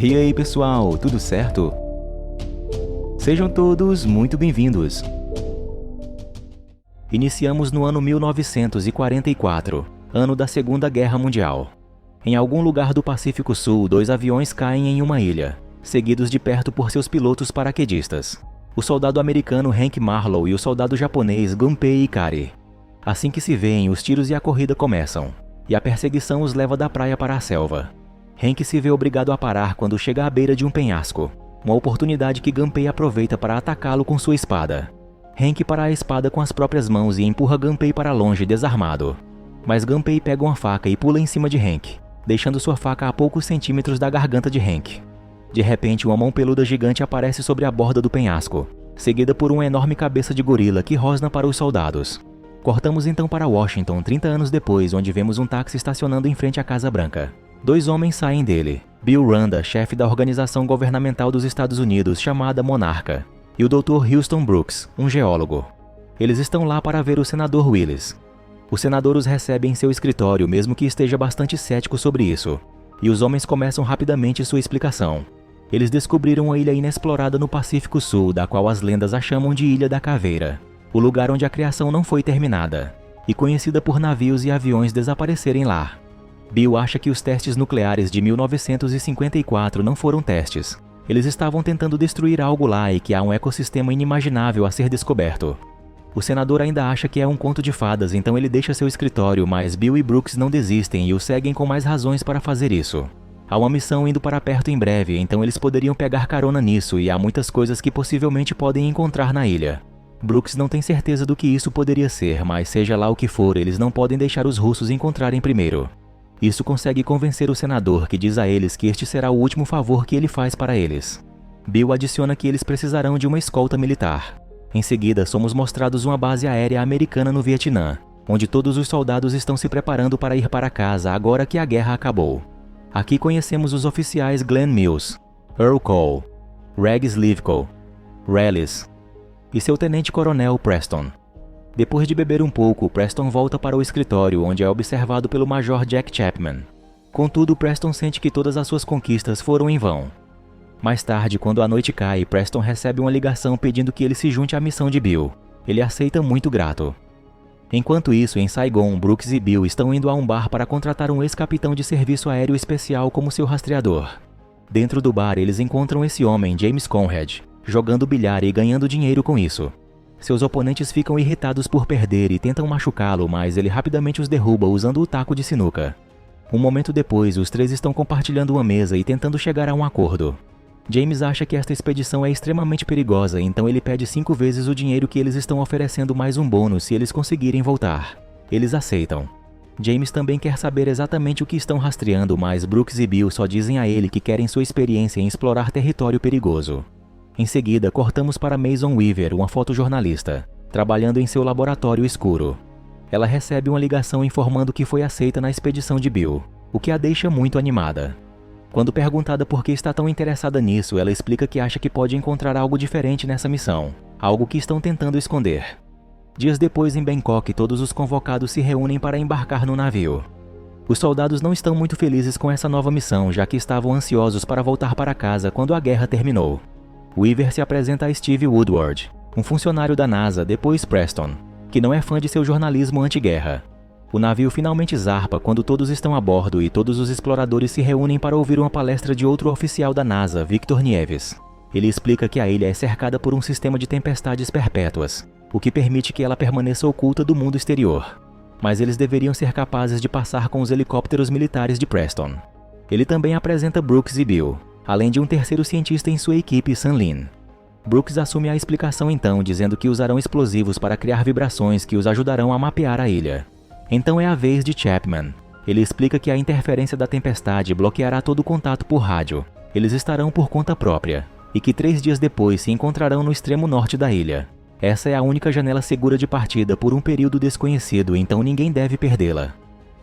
E aí pessoal, tudo certo? Sejam todos muito bem-vindos. Iniciamos no ano 1944, ano da Segunda Guerra Mundial. Em algum lugar do Pacífico Sul, 2 aviões caem em uma ilha, seguidos de perto por seus pilotos paraquedistas, o soldado americano Hank Marlowe e o soldado japonês Gunpei Ikari. Assim que se veem, os tiros e a corrida começam, e a perseguição os leva da praia para a selva. Hank se vê obrigado a parar quando chega à beira de um penhasco, uma oportunidade que Gunpei aproveita para atacá-lo com sua espada. Hank para a espada com as próprias mãos e empurra Gunpei para longe desarmado. Mas Gunpei pega uma faca e pula em cima de Hank, deixando sua faca a poucos centímetros da garganta de Hank. De repente, uma mão peluda gigante aparece sobre a borda do penhasco, seguida por uma enorme cabeça de gorila que rosna para os soldados. Cortamos então para Washington, 30 anos depois, onde vemos um táxi estacionando em frente à Casa Branca. 2 homens saem dele, Bill Randa, chefe da organização governamental dos Estados Unidos chamada Monarca, e o Dr. Houston Brooks, um geólogo. Eles estão lá para ver o senador Willis. O senador os recebe em seu escritório, mesmo que esteja bastante cético sobre isso, e os homens começam rapidamente sua explicação. Eles descobriram uma ilha inexplorada no Pacífico Sul, da qual as lendas a chamam de Ilha da Caveira, o lugar onde a criação não foi terminada, e conhecida por navios e aviões desaparecerem lá. Bill acha que os testes nucleares de 1954 não foram testes. Eles estavam tentando destruir algo lá e que há um ecossistema inimaginável a ser descoberto. O senador ainda acha que é um conto de fadas, então ele deixa seu escritório, mas Bill e Brooks não desistem e o seguem com mais razões para fazer isso. Há uma missão indo para perto em breve, então eles poderiam pegar carona nisso e há muitas coisas que possivelmente podem encontrar na ilha. Brooks não tem certeza do que isso poderia ser, mas seja lá o que for, eles não podem deixar os russos encontrarem primeiro. Isso consegue convencer o senador, que diz a eles que este será o último favor que ele faz para eles. Bill adiciona que eles precisarão de uma escolta militar. Em seguida, somos mostrados uma base aérea americana no Vietnã, onde todos os soldados estão se preparando para ir para casa agora que a guerra acabou. Aqui conhecemos os oficiais Glenn Mills, Earl Cole, Reg Slivko, Rallis e seu tenente-coronel Preston. Depois de beber um pouco, Preston volta para o escritório, onde é observado pelo Major Jack Chapman. Contudo, Preston sente que todas as suas conquistas foram em vão. Mais tarde, quando a noite cai, Preston recebe uma ligação pedindo que ele se junte à missão de Bill. Ele aceita muito grato. Enquanto isso, em Saigon, Brooks e Bill estão indo a um bar para contratar um ex-capitão de serviço aéreo especial como seu rastreador. Dentro do bar, eles encontram esse homem, James Conrad, jogando bilhar e ganhando dinheiro com isso. Seus oponentes ficam irritados por perder e tentam machucá-lo, mas ele rapidamente os derruba usando o taco de sinuca. Um momento depois, os 3 estão compartilhando uma mesa e tentando chegar a um acordo. James acha que esta expedição é extremamente perigosa, então ele pede 5 vezes o dinheiro que eles estão oferecendo mais um bônus se eles conseguirem voltar. Eles aceitam. James também quer saber exatamente o que estão rastreando, mas Brooks e Bill só dizem a ele que querem sua experiência em explorar território perigoso. Em seguida, cortamos para Mason Weaver, uma fotojornalista, trabalhando em seu laboratório escuro. Ela recebe uma ligação informando que foi aceita na expedição de Bill, o que a deixa muito animada. Quando perguntada por que está tão interessada nisso, ela explica que acha que pode encontrar algo diferente nessa missão, algo que estão tentando esconder. Dias depois, em Bangkok, todos os convocados se reúnem para embarcar no navio. Os soldados não estão muito felizes com essa nova missão, já que estavam ansiosos para voltar para casa quando a guerra terminou. Weaver se apresenta a Steve Woodward, um funcionário da NASA, depois Preston, que não é fã de seu jornalismo anti-guerra. O navio finalmente zarpa quando todos estão a bordo e todos os exploradores se reúnem para ouvir uma palestra de outro oficial da NASA, Victor Nieves. Ele explica que a ilha é cercada por um sistema de tempestades perpétuas, o que permite que ela permaneça oculta do mundo exterior. Mas eles deveriam ser capazes de passar com os helicópteros militares de Preston. Ele também apresenta Brooks e Bill, além de um terceiro cientista em sua equipe, Sam Lin. Brooks assume a explicação então, dizendo que usarão explosivos para criar vibrações que os ajudarão a mapear a ilha. Então é a vez de Chapman. Ele explica que a interferência da tempestade bloqueará todo o contato por rádio. Eles estarão por conta própria, e que 3 dias depois se encontrarão no extremo norte da ilha. Essa é a única janela segura de partida por um período desconhecido, então ninguém deve perdê-la.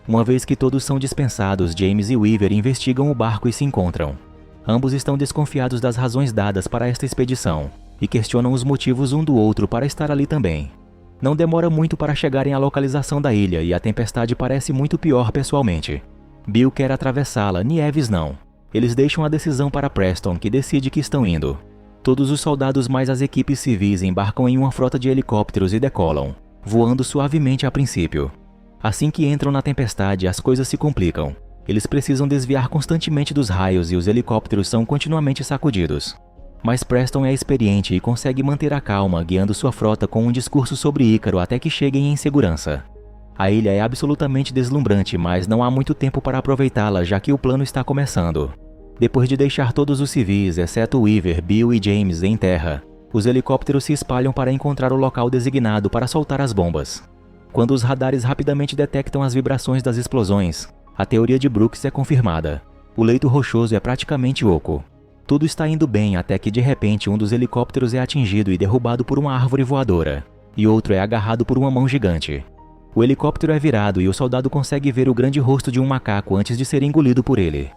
Uma vez que todos são dispensados, James e Weaver investigam o barco e se encontram. Ambos estão desconfiados das razões dadas para esta expedição, e questionam os motivos um do outro para estar ali também. Não demora muito para chegarem à localização da ilha e a tempestade parece muito pior pessoalmente. Bill quer atravessá-la, Nieves não. Eles deixam a decisão para Preston, que decide que estão indo. Todos os soldados mais as equipes civis embarcam em uma frota de helicópteros e decolam, voando suavemente a princípio. Assim que entram na tempestade, as coisas se complicam. Eles precisam desviar constantemente dos raios e os helicópteros são continuamente sacudidos. Mas Preston é experiente e consegue manter a calma, guiando sua frota com um discurso sobre Ícaro até que cheguem em segurança. A ilha é absolutamente deslumbrante, mas não há muito tempo para aproveitá-la, já que o plano está começando. Depois de deixar todos os civis, exceto Weaver, Bill e James, em terra, os helicópteros se espalham para encontrar o local designado para soltar as bombas. Quando os radares rapidamente detectam as vibrações das explosões, a teoria de Brooks é confirmada. O leito rochoso é praticamente oco. Tudo está indo bem até que de repente um dos helicópteros é atingido e derrubado por uma árvore voadora, e outro é agarrado por uma mão gigante. O helicóptero é virado e o soldado consegue ver o grande rosto de um macaco antes de ser engolido por ele.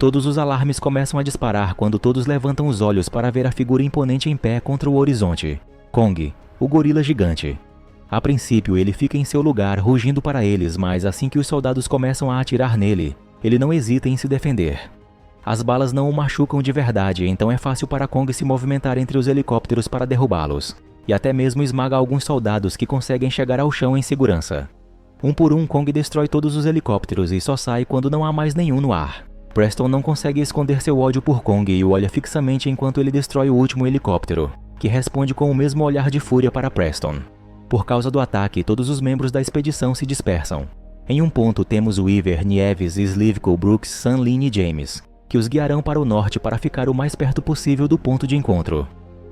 Todos os alarmes começam a disparar quando todos levantam os olhos para ver a figura imponente em pé contra o horizonte. Kong, o gorila gigante. A princípio, ele fica em seu lugar, rugindo para eles, mas assim que os soldados começam a atirar nele, ele não hesita em se defender. As balas não o machucam de verdade, então é fácil para Kong se movimentar entre os helicópteros para derrubá-los, e até mesmo esmaga alguns soldados que conseguem chegar ao chão em segurança. Um por um, Kong destrói todos os helicópteros e só sai quando não há mais nenhum no ar. Preston não consegue esconder seu ódio por Kong e o olha fixamente enquanto ele destrói o último helicóptero, que responde com o mesmo olhar de fúria para Preston. Por causa do ataque, todos os membros da expedição se dispersam. Em um ponto temos Weaver, Nieves, Slivko, Brooks, Sam, Lynn e James, que os guiarão para o norte para ficar o mais perto possível do ponto de encontro.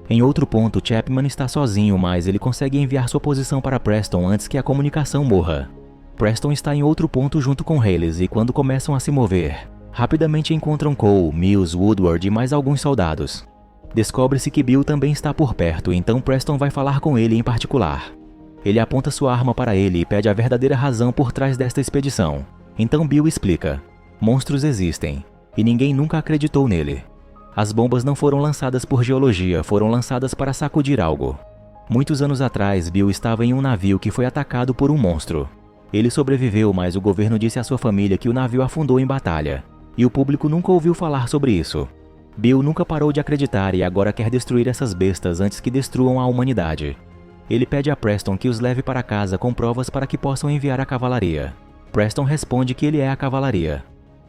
Em outro ponto, Chapman está sozinho, mas ele consegue enviar sua posição para Preston antes que a comunicação morra. Preston está em outro ponto junto com Hayles e quando começam a se mover, rapidamente encontram Cole, Mills, Woodward e mais alguns soldados. Descobre-se que Bill também está por perto, então Preston vai falar com ele em particular. Ele aponta sua arma para ele e pede a verdadeira razão por trás desta expedição. Então Bill explica: monstros existem, e ninguém nunca acreditou nele. As bombas não foram lançadas por geologia, foram lançadas para sacudir algo. Muitos anos atrás, Bill estava em um navio que foi atacado por um monstro. Ele sobreviveu, mas o governo disse à sua família que o navio afundou em batalha, e o público nunca ouviu falar sobre isso. Bill nunca parou de acreditar e agora quer destruir essas bestas antes que destruam a humanidade. Ele pede a Preston que os leve para casa com provas para que possam enviar a cavalaria. Preston responde que ele é a cavalaria.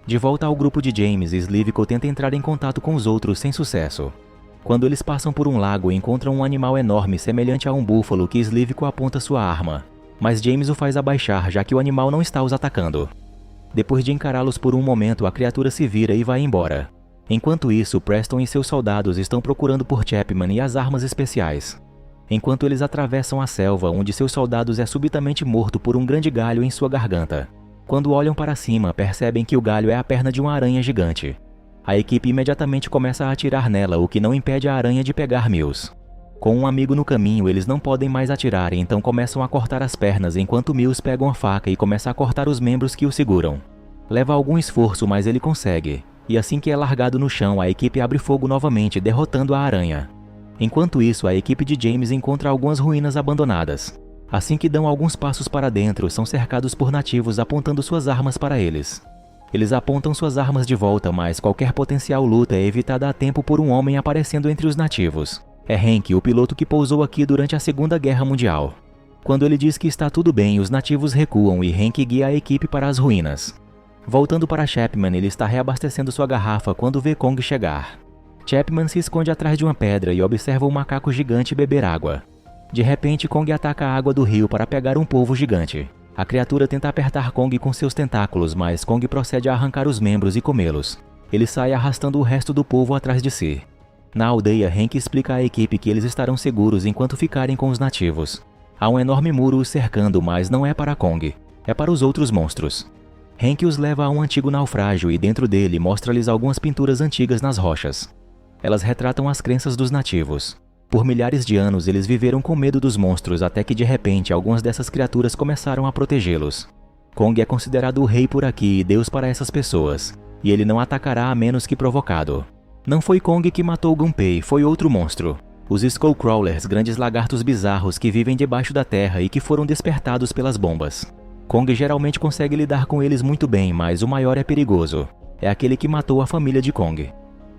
De volta ao grupo de James, Slivko tenta entrar em contato com os outros sem sucesso. Quando eles passam por um lago, encontram um animal enorme semelhante a um búfalo que Slivko aponta sua arma, mas James o faz abaixar já que o animal não está os atacando. Depois de encará-los por um momento, a criatura se vira e vai embora. Enquanto isso, Preston e seus soldados estão procurando por Chapman e as armas especiais. Enquanto eles atravessam a selva, um de seus soldados é subitamente morto por um grande galho em sua garganta. Quando olham para cima, percebem que o galho é a perna de uma aranha gigante. A equipe imediatamente começa a atirar nela, o que não impede a aranha de pegar Mills. Com um amigo no caminho, eles não podem mais atirar, então começam a cortar as pernas enquanto Mills pega uma faca e começa a cortar os membros que o seguram. Leva algum esforço, mas ele consegue, e assim que é largado no chão, a equipe abre fogo novamente, derrotando a aranha. Enquanto isso, a equipe de James encontra algumas ruínas abandonadas. Assim que dão alguns passos para dentro, são cercados por nativos apontando suas armas para eles. Eles apontam suas armas de volta, mas qualquer potencial luta é evitada a tempo por um homem aparecendo entre os nativos. É Hank, o piloto que pousou aqui durante a Segunda Guerra Mundial. Quando ele diz que está tudo bem, os nativos recuam e Hank guia a equipe para as ruínas. Voltando para Chapman, ele está reabastecendo sua garrafa quando vê Kong chegar. Chapman se esconde atrás de uma pedra e observa o macaco gigante beber água. De repente, Kong ataca a água do rio para pegar um polvo gigante. A criatura tenta apertar Kong com seus tentáculos, mas Kong procede a arrancar os membros e comê-los. Ele sai arrastando o resto do polvo atrás de si. Na aldeia, Hank explica à equipe que eles estarão seguros enquanto ficarem com os nativos. Há um enorme muro os cercando, mas não é para Kong. É para os outros monstros. Hank os leva a um antigo naufrágio e dentro dele mostra-lhes algumas pinturas antigas nas rochas. Elas retratam as crenças dos nativos. Por milhares de anos, eles viveram com medo dos monstros até que de repente algumas dessas criaturas começaram a protegê-los. Kong é considerado o rei por aqui e Deus para essas pessoas, e ele não atacará a menos que provocado. Não foi Kong que matou Gunpei, foi outro monstro. Os Skullcrawlers, grandes lagartos bizarros que vivem debaixo da terra e que foram despertados pelas bombas. Kong geralmente consegue lidar com eles muito bem, mas o maior é perigoso. É aquele que matou a família de Kong.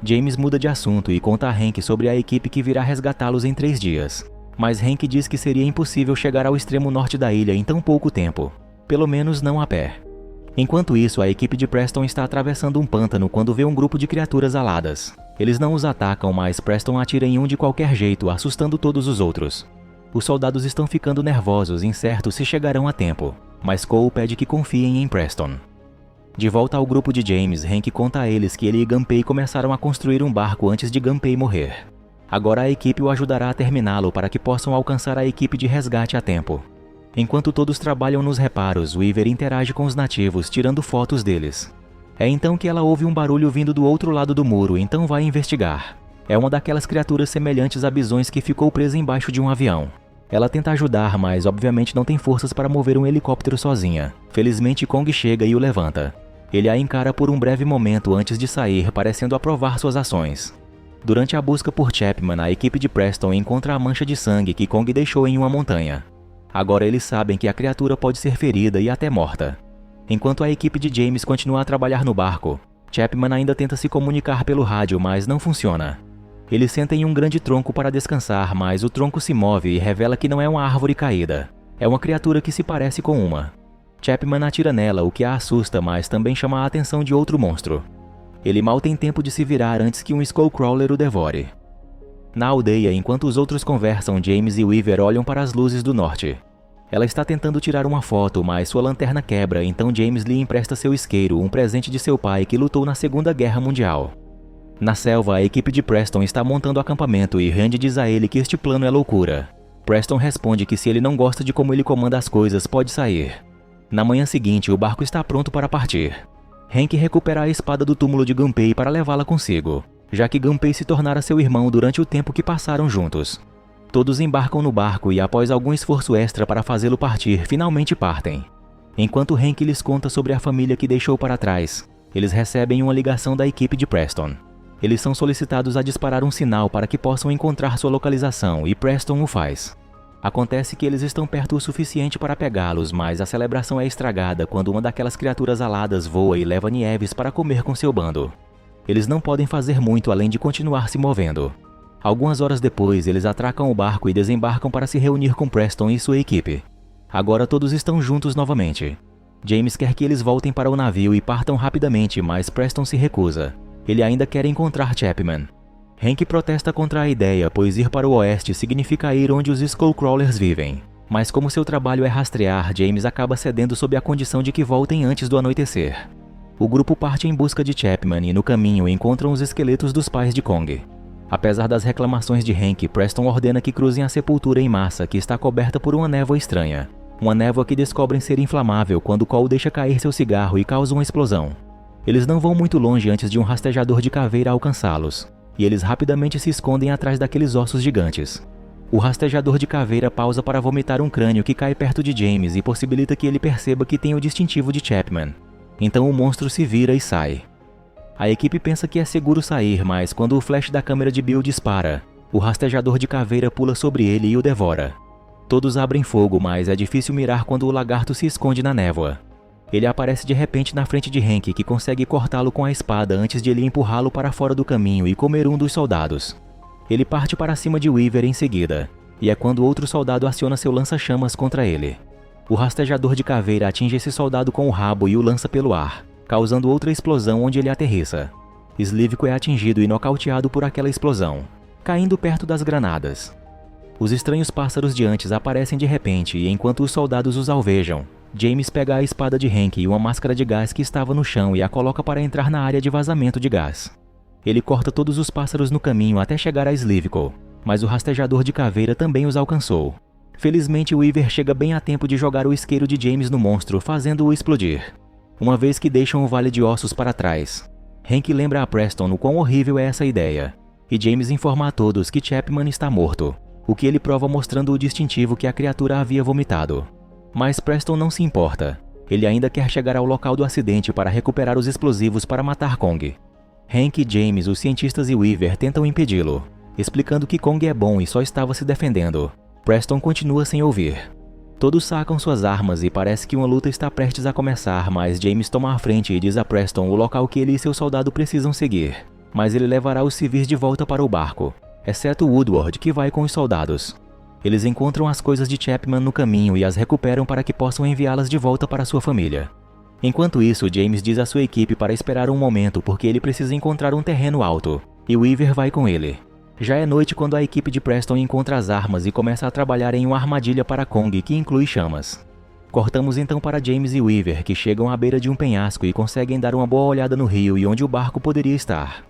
James muda de assunto e conta a Hank sobre a equipe que virá resgatá-los em 3 dias. Mas Hank diz que seria impossível chegar ao extremo norte da ilha em tão pouco tempo. Pelo menos não a pé. Enquanto isso, a equipe de Preston está atravessando um pântano quando vê um grupo de criaturas aladas. Eles não os atacam, mas Preston atira em um de qualquer jeito, assustando todos os outros. Os soldados estão ficando nervosos, incertos se chegarão a tempo. Mas Cole pede que confiem em Preston. De volta ao grupo de James, Hank conta a eles que ele e Gunpei começaram a construir um barco antes de Gunpei morrer. Agora a equipe o ajudará a terminá-lo para que possam alcançar a equipe de resgate a tempo. Enquanto todos trabalham nos reparos, Weaver interage com os nativos, tirando fotos deles. É então que ela ouve um barulho vindo do outro lado do muro, então vai investigar. É uma daquelas criaturas semelhantes a bisões que ficou presa embaixo de um avião. Ela tenta ajudar, mas obviamente não tem forças para mover um helicóptero sozinha. Felizmente Kong chega e o levanta. Ele a encara por um breve momento antes de sair, parecendo aprovar suas ações. Durante a busca por Chapman, a equipe de Preston encontra a mancha de sangue que Kong deixou em uma montanha. Agora eles sabem que a criatura pode ser ferida e até morta. Enquanto a equipe de James continua a trabalhar no barco, Chapman ainda tenta se comunicar pelo rádio, mas não funciona. Ele senta em um grande tronco para descansar, mas o tronco se move e revela que não é uma árvore caída. É uma criatura que se parece com uma. Chapman atira nela, o que a assusta, mas também chama a atenção de outro monstro. Ele mal tem tempo de se virar antes que um Skullcrawler o devore. Na aldeia, enquanto os outros conversam, James e Weaver olham para as luzes do norte. Ela está tentando tirar uma foto, mas sua lanterna quebra, então James lhe empresta seu isqueiro, um presente de seu pai que lutou na Segunda Guerra Mundial. Na selva, a equipe de Preston está montando acampamento e Randy diz a ele que este plano é loucura. Preston responde que se ele não gosta de como ele comanda as coisas, pode sair. Na manhã seguinte, o barco está pronto para partir. Hank recupera a espada do túmulo de Gunpei para levá-la consigo, já que Gunpei se tornara seu irmão durante o tempo que passaram juntos. Todos embarcam no barco e, após algum esforço extra para fazê-lo partir, finalmente partem. Enquanto Hank lhes conta sobre a família que deixou para trás, eles recebem uma ligação da equipe de Preston. Eles são solicitados a disparar um sinal para que possam encontrar sua localização e Preston o faz. Acontece que eles estão perto o suficiente para pegá-los, mas a celebração é estragada quando uma daquelas criaturas aladas voa e leva Nieves para comer com seu bando. Eles não podem fazer muito além de continuar se movendo. Algumas horas depois, eles atracam o barco e desembarcam para se reunir com Preston e sua equipe. Agora todos estão juntos novamente. James quer que eles voltem para o navio e partam rapidamente, mas Preston se recusa. Ele ainda quer encontrar Chapman. Hank protesta contra a ideia, pois ir para o oeste significa ir onde os Skullcrawlers vivem. Mas como seu trabalho é rastrear, James acaba cedendo sob a condição de que voltem antes do anoitecer. O grupo parte em busca de Chapman e no caminho encontram os esqueletos dos pais de Kong. Apesar das reclamações de Hank, Preston ordena que cruzem a sepultura em massa, que está coberta por uma névoa estranha. Uma névoa que descobrem ser inflamável quando Cole deixa cair seu cigarro e causa uma explosão. Eles não vão muito longe antes de um rastejador de caveira alcançá-los, e eles rapidamente se escondem atrás daqueles ossos gigantes. O rastejador de caveira pausa para vomitar um crânio que cai perto de James e possibilita que ele perceba que tem o distintivo de Chapman. Então o monstro se vira e sai. A equipe pensa que é seguro sair, mas quando o flash da câmera de Bill dispara, o rastejador de caveira pula sobre ele e o devora. Todos abrem fogo, mas é difícil mirar quando o lagarto se esconde na névoa. Ele aparece de repente na frente de Hank, que consegue cortá-lo com a espada antes de ele empurrá-lo para fora do caminho e comer um dos soldados. Ele parte para cima de Weaver em seguida, e é quando outro soldado aciona seu lança-chamas contra ele. O rastejador de caveira atinge esse soldado com o rabo e o lança pelo ar, causando outra explosão onde ele aterrissa. Slivko é atingido e nocauteado por aquela explosão, caindo perto das granadas. Os estranhos pássaros de antes aparecem de repente e enquanto os soldados os alvejam, James pega a espada de Hank e uma máscara de gás que estava no chão e a coloca para entrar na área de vazamento de gás. Ele corta todos os pássaros no caminho até chegar a Slivko, mas o rastejador de caveira também os alcançou. Felizmente, Weaver chega bem a tempo de jogar o isqueiro de James no monstro, fazendo-o explodir. Uma vez que deixam o Vale de Ossos para trás, Hank lembra a Preston o quão horrível é essa ideia, e James informa a todos que Chapman está morto, o que ele prova mostrando o distintivo que a criatura havia vomitado. Mas Preston não se importa. Ele ainda quer chegar ao local do acidente para recuperar os explosivos para matar Kong. Hank, James, os cientistas e Weaver tentam impedi-lo, explicando que Kong é bom e só estava se defendendo. Preston continua sem ouvir. Todos sacam suas armas e parece que uma luta está prestes a começar, mas James toma a frente e diz a Preston o local que ele e seu soldado precisam seguir. Mas ele levará os civis de volta para o barco, exceto Woodward, que vai com os soldados. Eles encontram as coisas de Chapman no caminho e as recuperam para que possam enviá-las de volta para sua família. Enquanto isso, James diz à sua equipe para esperar um momento porque ele precisa encontrar um terreno alto, e Weaver vai com ele. Já é noite quando a equipe de Preston encontra as armas e começa a trabalhar em uma armadilha para Kong que inclui chamas. Cortamos então para James e Weaver, que chegam à beira de um penhasco e conseguem dar uma boa olhada no rio e onde o barco poderia estar.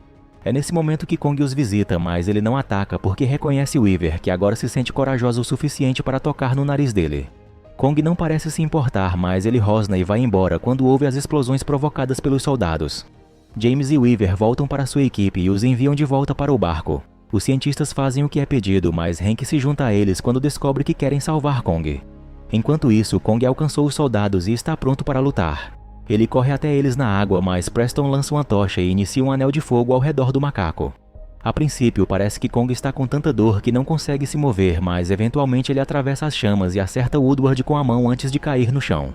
É nesse momento que Kong os visita, mas ele não ataca porque reconhece Weaver, que agora se sente corajosa o suficiente para tocar no nariz dele. Kong não parece se importar, mas ele rosna e vai embora quando ouve as explosões provocadas pelos soldados. James e Weaver voltam para sua equipe e os enviam de volta para o barco. Os cientistas fazem o que é pedido, mas Hank se junta a eles quando descobre que querem salvar Kong. Enquanto isso, Kong alcançou os soldados e está pronto para lutar. Ele corre até eles na água, mas Preston lança uma tocha e inicia um anel de fogo ao redor do macaco. A princípio, parece que Kong está com tanta dor que não consegue se mover, mas eventualmente ele atravessa as chamas e acerta Woodward com a mão antes de cair no chão.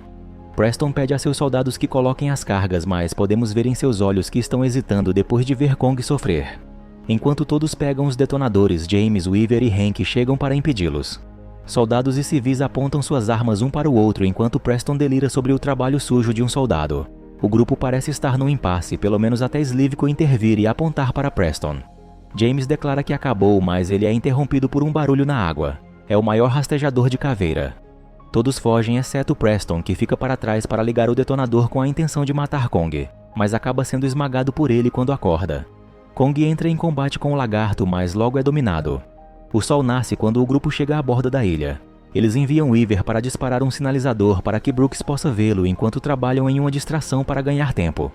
Preston pede a seus soldados que coloquem as cargas, mas podemos ver em seus olhos que estão hesitando depois de ver Kong sofrer. Enquanto todos pegam os detonadores, James, Weaver e Hank chegam para impedi-los. Soldados e civis apontam suas armas um para o outro enquanto Preston delira sobre o trabalho sujo de um soldado. O grupo parece estar num impasse, pelo menos até Slivko intervir e apontar para Preston. James declara que acabou, mas ele é interrompido por um barulho na água. É o maior rastejador de caveira. Todos fogem exceto Preston, que fica para trás para ligar o detonador com a intenção de matar Kong, mas acaba sendo esmagado por ele quando acorda. Kong entra em combate com o lagarto, mas logo é dominado. O sol nasce quando o grupo chega à borda da ilha. Eles enviam Weaver para disparar um sinalizador para que Brooks possa vê-lo enquanto trabalham em uma distração para ganhar tempo.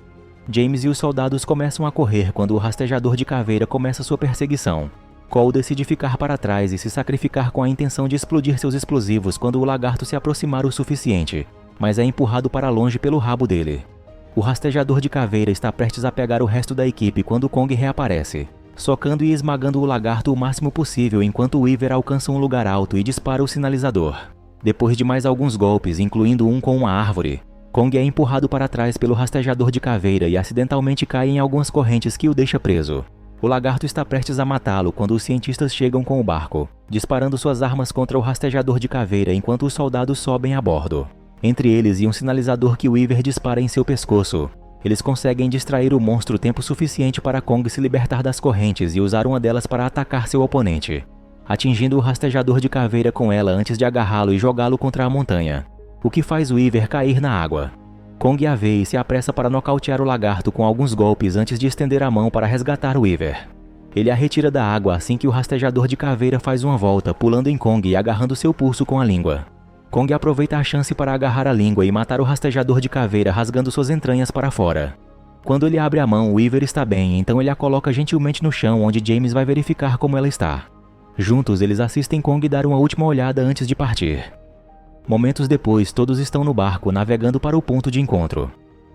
James e os soldados começam a correr quando o rastejador de caveira começa sua perseguição. Cole decide ficar para trás e se sacrificar com a intenção de explodir seus explosivos quando o lagarto se aproximar o suficiente, mas é empurrado para longe pelo rabo dele. O rastejador de caveira está prestes a pegar o resto da equipe quando Kong reaparece, socando e esmagando o lagarto o máximo possível enquanto Weaver alcança um lugar alto e dispara o sinalizador. Depois de mais alguns golpes, incluindo um com uma árvore, Kong é empurrado para trás pelo rastejador de caveira e acidentalmente cai em algumas correntes que o deixa preso. O lagarto está prestes a matá-lo quando os cientistas chegam com o barco, disparando suas armas contra o rastejador de caveira enquanto os soldados sobem a bordo. Entre eles e um sinalizador que Weaver dispara em seu pescoço. Eles conseguem distrair o monstro tempo suficiente para Kong se libertar das correntes e usar uma delas para atacar seu oponente, atingindo o rastejador de caveira com ela antes de agarrá-lo e jogá-lo contra a montanha, o que faz Weaver cair na água. Kong a vê e se apressa para nocautear o lagarto com alguns golpes antes de estender a mão para resgatar Weaver. Ele a retira da água assim que o rastejador de caveira faz uma volta, pulando em Kong e agarrando seu pulso com a língua. Kong aproveita a chance para agarrar a língua e matar o rastejador de caveira rasgando suas entranhas para fora. Quando ele abre a mão, Weaver está bem, então ele a coloca gentilmente no chão onde James vai verificar como ela está. Juntos, eles assistem Kong dar uma última olhada antes de partir. Momentos depois, todos estão no barco, navegando para o ponto de encontro.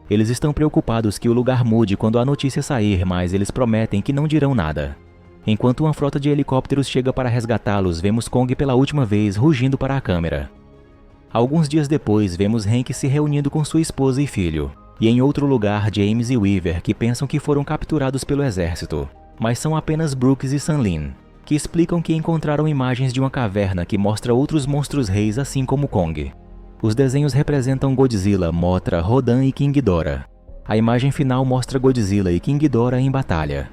Eles estão preocupados que o lugar mude quando a notícia sair, mas eles prometem que não dirão nada. Enquanto uma frota de helicópteros chega para resgatá-los, vemos Kong pela última vez rugindo para a câmera. Alguns dias depois, vemos Hank se reunindo com sua esposa e filho. E em outro lugar, James e Weaver, que pensam que foram capturados pelo exército, mas são apenas Brooks e Sunlin, que explicam que encontraram imagens de uma caverna que mostra outros monstros reis assim como Kong. Os desenhos representam Godzilla, Mothra, Rodan e King Ghidorah. A imagem final mostra Godzilla e King Ghidorah em batalha.